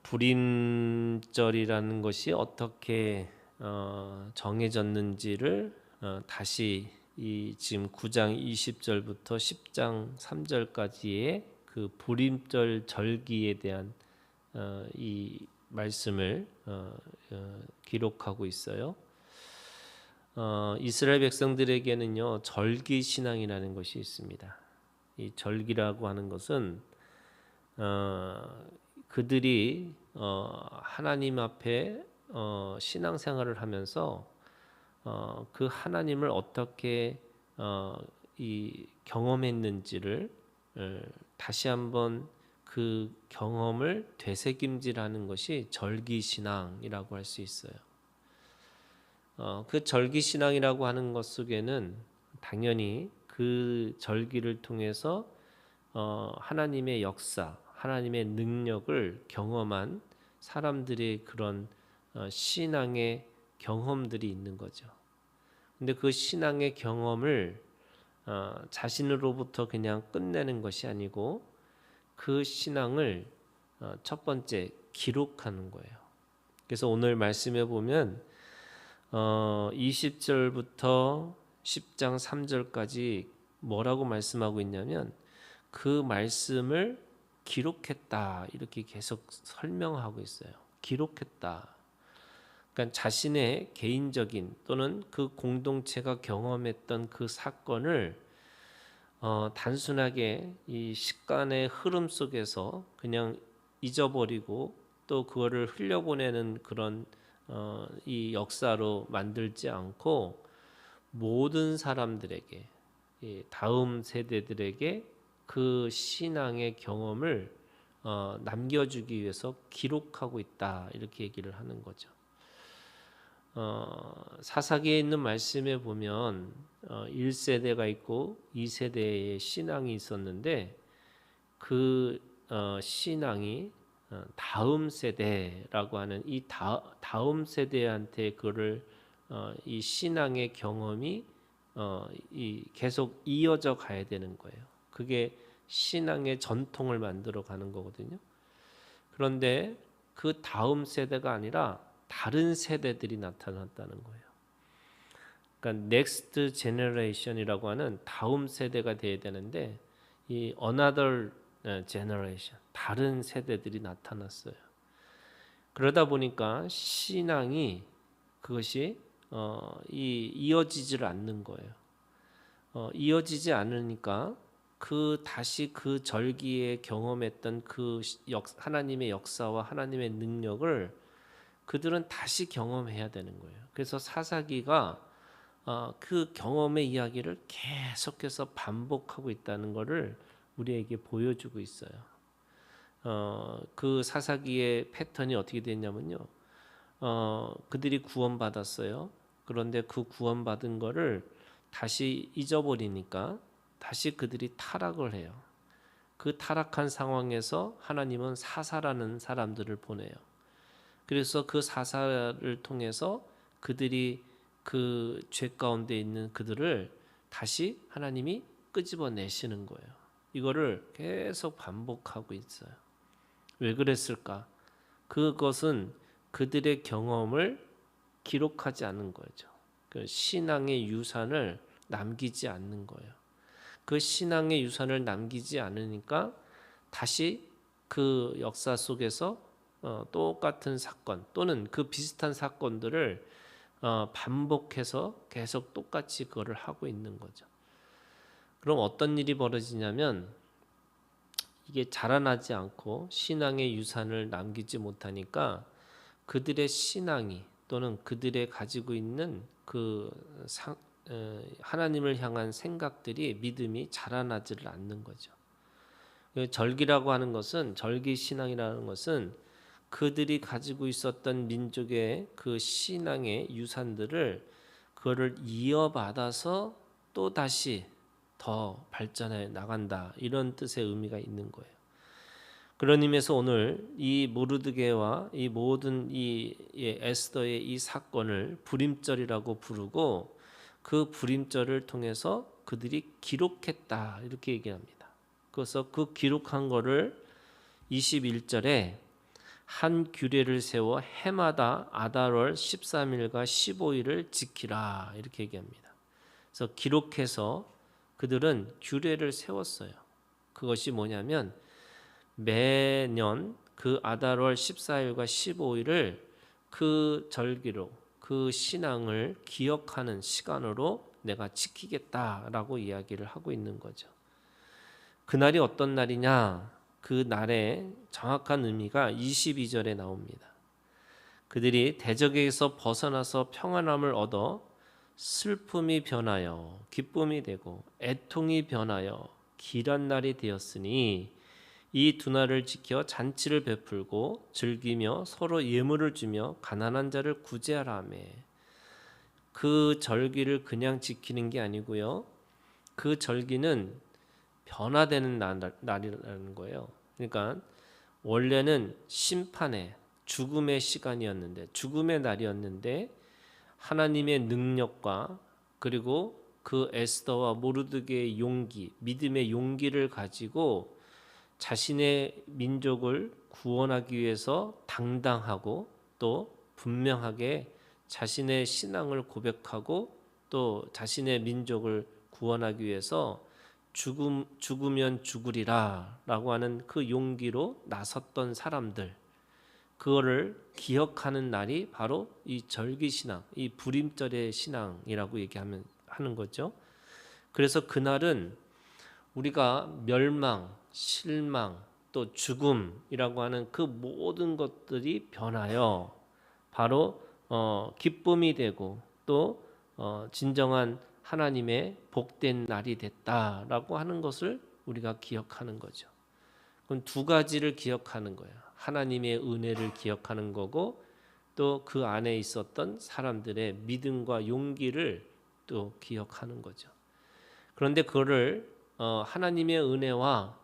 불임절이라는 것이 어떻게 정해졌는지를 다시 이 지금 9장 20절부터 10장 3절까지의 그 불임절 절기에 대한 이 말씀을 기록하고 있어요. 이스라엘 백성들에게는요 절기 신앙이라는 것이 있습니다. 이 절기라고 하는 것은 그들이 하나님 앞에 신앙생활을 하면서 그 하나님을 어떻게 이 경험했는지를 다시 한번 그 경험을 되새김질하는 것이 절기신앙이라고 할 수 있어요. 그 절기신앙이라고 하는 것 속에는 당연히 그 절기를 통해서 하나님의 역사, 하나님의 능력을 경험한 사람들의 그런 신앙의 경험들이 있는 거죠. 근데 그 신앙의 경험을 자신으로부터 그냥 끝내는 것이 아니고 그 신앙을 첫 번째 기록하는 거예요. 그래서 오늘 말씀에 보면 20절부터 10장 3절까지 뭐라고 말씀하고 있냐면 그 말씀을 기록했다 이렇게 계속 설명하고 있어요. 기록했다. 그러니까 자신의 개인적인 또는 그 공동체가 경험했던 그 사건을 단순하게 이 시간의 흐름 속에서 그냥 잊어버리고 또 그거를 흘려보내는 그런 이 역사로 만들지 않고 모든 사람들에게 다음 세대들에게 그 신앙의 경험을 남겨주기 위해서 기록하고 있다 이렇게 얘기를 하는 거죠. 사사기에 있는 말씀에 보면 1세대가 있고 2세대의 신앙이 있었는데 그 신앙이 다음 세대라고 하는 이 다음 세대한테 그를 이 신앙의 경험이 이 계속 이어져 가야 되는 거예요. 그게 신앙의 전통을 만들어 가는 거거든요. 그런데 그 다음 세대가 아니라 다른 세대들이 나타났다는 거예요. 그러니까 next generation이라고 하는 다음 세대가 돼야 되는데 이 another generation 다른 세대들이 나타났어요. 그러다 보니까 신앙이 그것이 이어지질 않는 거예요. 이어지지 않으니까 다시 그 절기에 경험했던 그 하나님의 역사와 하나님의 능력을 그들은 다시 경험해야 되는 거예요. 그래서 사사기가 그 경험의 이야기를 계속해서 반복하고 있다는 것을 우리에게 보여주고 있어요. 그 사사기의 패턴이 어떻게 됐냐면요. 그들이 구원받았어요. 그런데 그 구원받은 거를 다시 잊어버리니까 다시 그들이 타락을 해요. 그 타락한 상황에서 하나님은 사사라는 사람들을 보내요. 그래서 그 사사를 통해서 그들이 그 죄 가운데 있는 그들을 다시 하나님이 끄집어내시는 거예요. 이거를 계속 반복하고 있어요. 왜 그랬을까? 그것은 그들의 경험을 기록하지 않는 거죠. 그 신앙의 유산을 남기지 않는 거예요. 그 신앙의 유산을 남기지 않으니까 다시 그 역사 속에서 똑같은 사건 또는 그 비슷한 사건들을 반복해서 계속 똑같이 그거를 하고 있는 거죠. 그럼 어떤 일이 벌어지냐면 이게 자라나지 않고 신앙의 유산을 남기지 못하니까 그들의 신앙이 또는 그들의 가지고 있는 그 하나님을 향한 생각들이 믿음이 자라나지를 않는 거죠. 절기라고 하는 것은 절기 신앙이라는 것은 그들이 가지고 있었던 민족의 그 신앙의 유산들을 그거를 이어받아서 또 다시 더 발전해 나간다 이런 뜻의 의미가 있는 거예요. 그런 의미에서 오늘 이 모르드게와 이 모든 이 에스더의 이 사건을 불임절이라고 부르고 그 불임절을 통해서 그들이 기록했다 이렇게 얘기합니다. 그래서 그 기록한 거를 21절에 한 규례를 세워 해마다 아달월 13일과 15일을 지키라 이렇게 얘기합니다. 그래서 기록해서 그들은 규례를 세웠어요. 그것이 뭐냐면 매년 그 아달월 14일과 15일을 그 절기로 그 신앙을 기억하는 시간으로 내가 지키겠다라고 이야기를 하고 있는 거죠. 그날이 어떤 날이냐? 그 날의 정확한 의미가 22절에 나옵니다. 그들이 대적에서 벗어나서 평안함을 얻어 슬픔이 변하여 기쁨이 되고 애통이 변하여 길한 날이 되었으니 이 두 날을 지켜 잔치를 베풀고 즐기며 서로 예물을 주며 가난한 자를 구제하라 하며 그 절기를 그냥 지키는 게 아니고요. 그 절기는 변화되는 날이라는 거예요. 그러니까 원래는 심판의 죽음의 시간이었는데 죽음의 날이었는데 하나님의 능력과 그리고 그 에스더와 모르드게의 용기, 믿음의 용기를 가지고 자신의 민족을 구원하기 위해서 당당하고 또 분명하게 자신의 신앙을 고백하고 또 자신의 민족을 구원하기 위해서 죽으면 죽으리라 라고 하는 그 용기로 나섰던 사람들, 그거를 기억하는 날이 바로 이 절기신앙, 이 불임절의 신앙이라고 하는 거죠. 그래서 그날은 우리가 멸망, 실망, 또 죽음이라고 하는 그 모든 것들이 변하여 바로 기쁨이 되고 또 진정한 하나님의 복된 날이 됐다라고 하는 것을 우리가 기억하는 거죠. 그럼 두 가지를 기억하는 거예요. 하나님의 은혜를 기억하는 거고 또 그 안에 있었던 사람들의 믿음과 용기를 또 기억하는 거죠. 그런데 그거를 하나님의 은혜와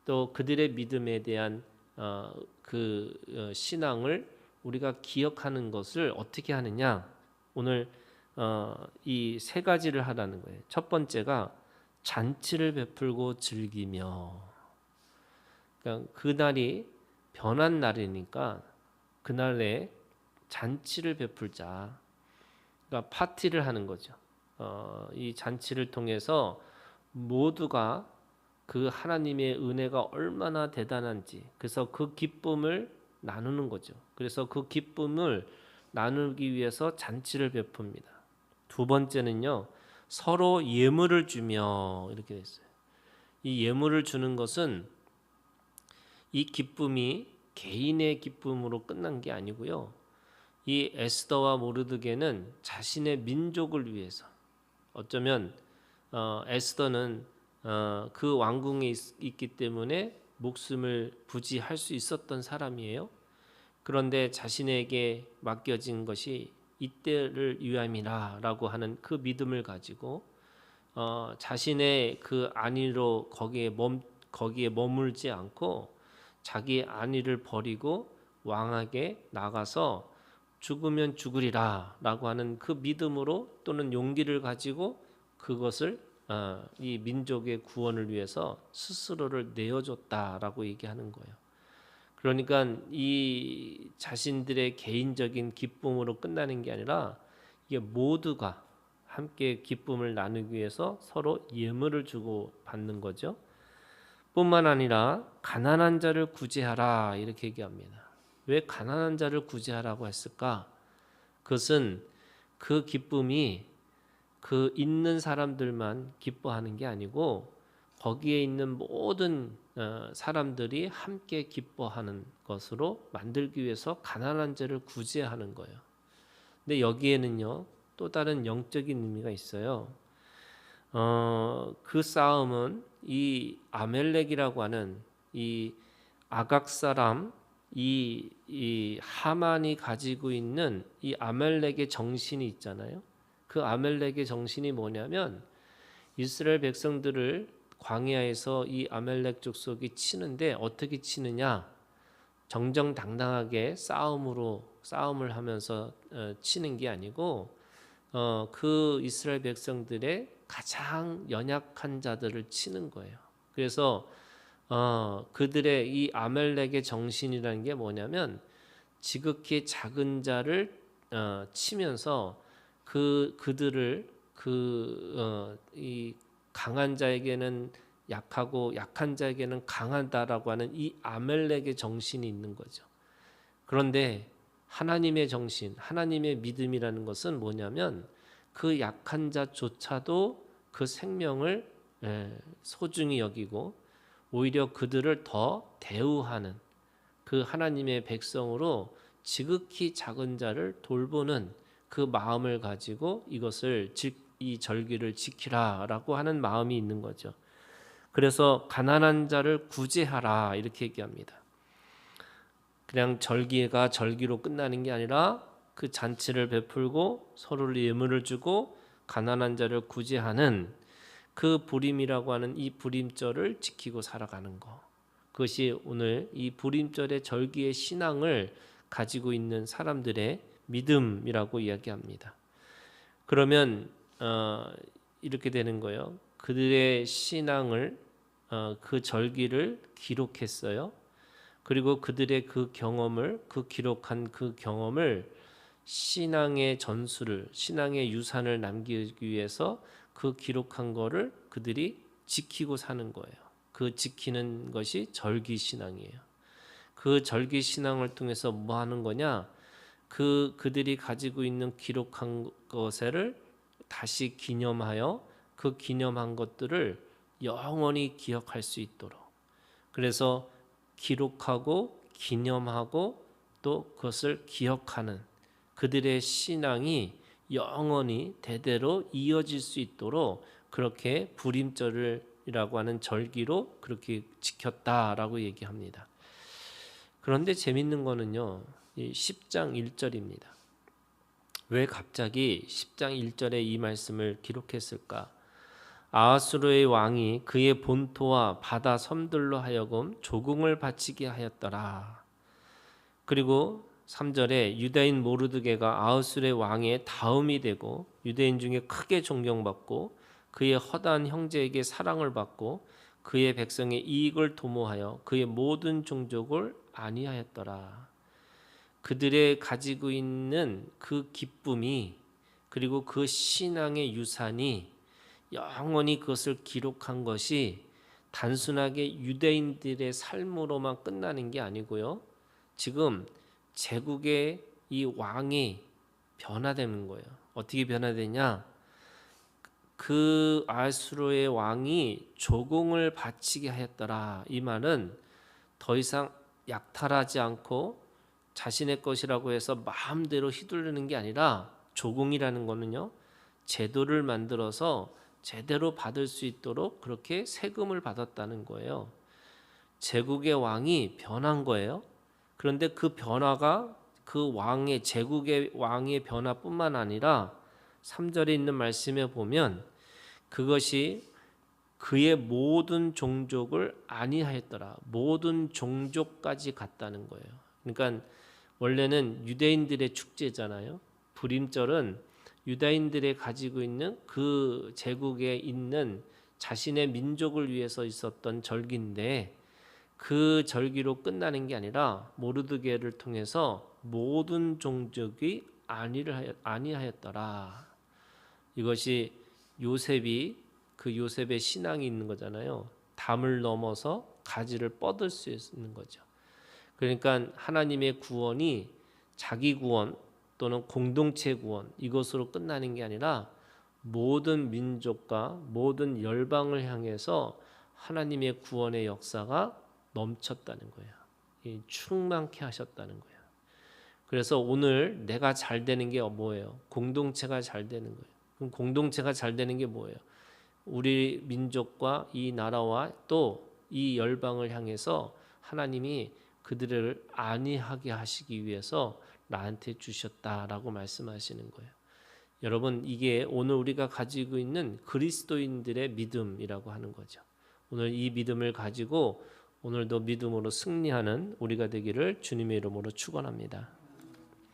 또 그들의 믿음에 대한 신앙을 우리가 기억하는 것을 어떻게 하느냐? 오늘 이 세 가지를 하라는 거예요. 첫 번째가 잔치를 베풀고 즐기며, 그러니까 그날이 변한 날이니까 그날에 잔치를 베풀자. 그러니까 파티를 하는 거죠. 이 잔치를 통해서 모두가 그 하나님의 은혜가 얼마나 대단한지, 그래서 그 기쁨을 나누는 거죠. 그래서 그 기쁨을 나누기 위해서 잔치를 베풉니다. 두 번째는요, 서로 예물을 주며 이렇게 됐어요. 이 예물을 주는 것은 이 기쁨이 개인의 기쁨으로 끝난 게 아니고요. 이 에스더와 모르드게는 자신의 민족을 위해서, 어쩌면 에스더는 그 왕궁에 있기 때문에 목숨을 부지할 수 있었던 사람이에요. 그런데 자신에게 맡겨진 것이 이때를 위함이라라고 하는 그 믿음을 가지고 자신의 그 안위로 거기에 머물지 않고 자기 안위를 버리고 왕에게 나가서 죽으면 죽으리라라고 하는 그 믿음으로 또는 용기를 가지고 그것을 이 민족의 구원을 위해서 스스로를 내어줬다라고 얘기하는 거예요. 그러니까 이 자신들의 개인적인 기쁨으로 끝나는 게 아니라 이게 모두가 함께 기쁨을 나누기 위해서 서로 예물을 주고 받는 거죠. 뿐만 아니라 가난한 자를 구제하라 이렇게 얘기합니다. 왜 가난한 자를 구제하라고 했을까? 그것은 그 기쁨이 그 있는 사람들만 기뻐하는 게 아니고 거기에 있는 모든 사람들이 함께 기뻐하는 것으로 만들기 위해서 가난한 자를 구제하는 거예요. 근데 여기에는요 또 다른 영적인 의미가 있어요. 그 싸움은 이 아멜렉이라고 하는 이 아각 사람 이 하만이 가지고 있는 이 아멜렉의 정신이 있잖아요. 그 아멜렉의 정신이 뭐냐면 이스라엘 백성들을 광야에서 이 아멜렉 족속이 치는데 어떻게 치느냐? 정정당당하게 싸움을 하면서 치는 게 아니고 그 이스라엘 백성들의 가장 연약한 자들을 치는 거예요. 그래서 그들의 이 아멜렉의 정신이라는 게 뭐냐면 지극히 작은 자를 치면서 그들을 이 강한 자에게는 약하고 약한 자에게는 강하다라고 하는 이 아멜렉의 정신이 있는 거죠. 그런데 하나님의 정신, 하나님의 믿음이라는 것은 뭐냐면 그 약한 자조차도 그 생명을 소중히 여기고 오히려 그들을 더 대우하는 그 하나님의 백성으로 지극히 작은 자를 돌보는 그 마음을 가지고 이 절기를 지키라라고 하는 마음이 있는 거죠. 그래서 가난한 자를 구제하라 이렇게 얘기합니다. 그냥 절기가 절기로 끝나는 게 아니라 그 잔치를 베풀고 서로를 예물을 주고 가난한 자를 구제하는 그 불임이라고 하는 이 불임절을 지키고 살아가는 것. 그것이 오늘 이 불임절의 절기의 신앙을 가지고 있는 사람들의 믿음이라고 이야기합니다. 그러면 이렇게 되는 거예요. 그들의 신앙을 그 절기를 기록했어요. 그리고 그들의 그 기록한 그 경험을 신앙의 전수를, 신앙의 유산을 남기기 위해서 그 기록한 거를 그들이 지키고 사는 거예요. 그 지키는 것이 절기 신앙이에요. 그 절기 신앙을 통해서 뭐 하는 거냐? 그들이 가지고 있는 기록한 것을 다시 기념하여 그 기념한 것들을 영원히 기억할 수 있도록. 그래서 기록하고 기념하고 또 그것을 기억하는 그들의 신앙이 영원히 대대로 이어질 수 있도록 그렇게 불임절이라고 하는 절기로 그렇게 지켰다라고 얘기합니다. 그런데 재밌는 거는요, 이 10장 1절입니다. 왜 갑자기 10장 1절에 이 말씀을 기록했을까? 아하수르의 왕이 그의 본토와 바다 섬들로 하여금 조공을 바치게 하였더라. 그리고 3절에 유다인 모르드게가 아하수르의 왕의 다음이 되고 유대인 중에 크게 존경받고 그의 허다한 형제에게 사랑을 받고 그의 백성의 이익을 도모하여 그의 모든 종족을 안위하였더라. 그들의 가지고 있는 그 기쁨이 그리고 그 신앙의 유산이 영원히 그것을 기록한 것이 단순하게 유대인들의 삶으로만 끝나는 게 아니고요. 지금 제국의 이 왕이 변화되는 거예요. 어떻게 변화되냐? 그 아수르의 왕이 조공을 바치게 하였더라. 이 말은 더 이상 약탈하지 않고 자신의 것이라고 해서 마음대로 휘두르는 게 아니라 조공이라는 거는요. 제도를 만들어서 제대로 받을 수 있도록 그렇게 세금을 받았다는 거예요. 제국의 왕이 변한 거예요. 그런데 그 변화가 그 제국의 왕의 변화뿐만 아니라 3절에 있는 말씀에 보면 그것이 그의 모든 종족을 안위하였더라. 모든 종족까지 갔다는 거예요. 그러니까 원래는 유대인들의 축제잖아요. 불임절은 유다인들이 가지고 있는 그 제국에 있는 자신의 민족을 위해서 있었던 절기인데 그 절기로 끝나는 게 아니라 모르드게를 통해서 모든 종족이 안위하였더라. 이것이 요셉의 신앙이 있는 거잖아요. 담을 넘어서 가지를 뻗을 수 있는 거죠. 그러니까 하나님의 구원이 자기 구원 또는 공동체 구원 이것으로 끝나는 게 아니라 모든 민족과 모든 열방을 향해서 하나님의 구원의 역사가 넘쳤다는 거예요. 충만케 하셨다는 거예요. 그래서 오늘 내가 잘 되는 게 뭐예요? 공동체가 잘 되는 거예요. 그럼 공동체가 잘 되는 게 뭐예요? 우리 민족과 이 나라와 또 이 열방을 향해서 하나님이 그들을 안위하게 하시기 위해서 나한테 주셨다라고 말씀하시는 거예요. 여러분, 이게 오늘 우리가 가지고 있는 그리스도인들의 믿음이라고 하는 거죠. 오늘 이 믿음을 가지고 오늘도 믿음으로 승리하는 우리가 되기를 주님의 이름으로 축원합니다.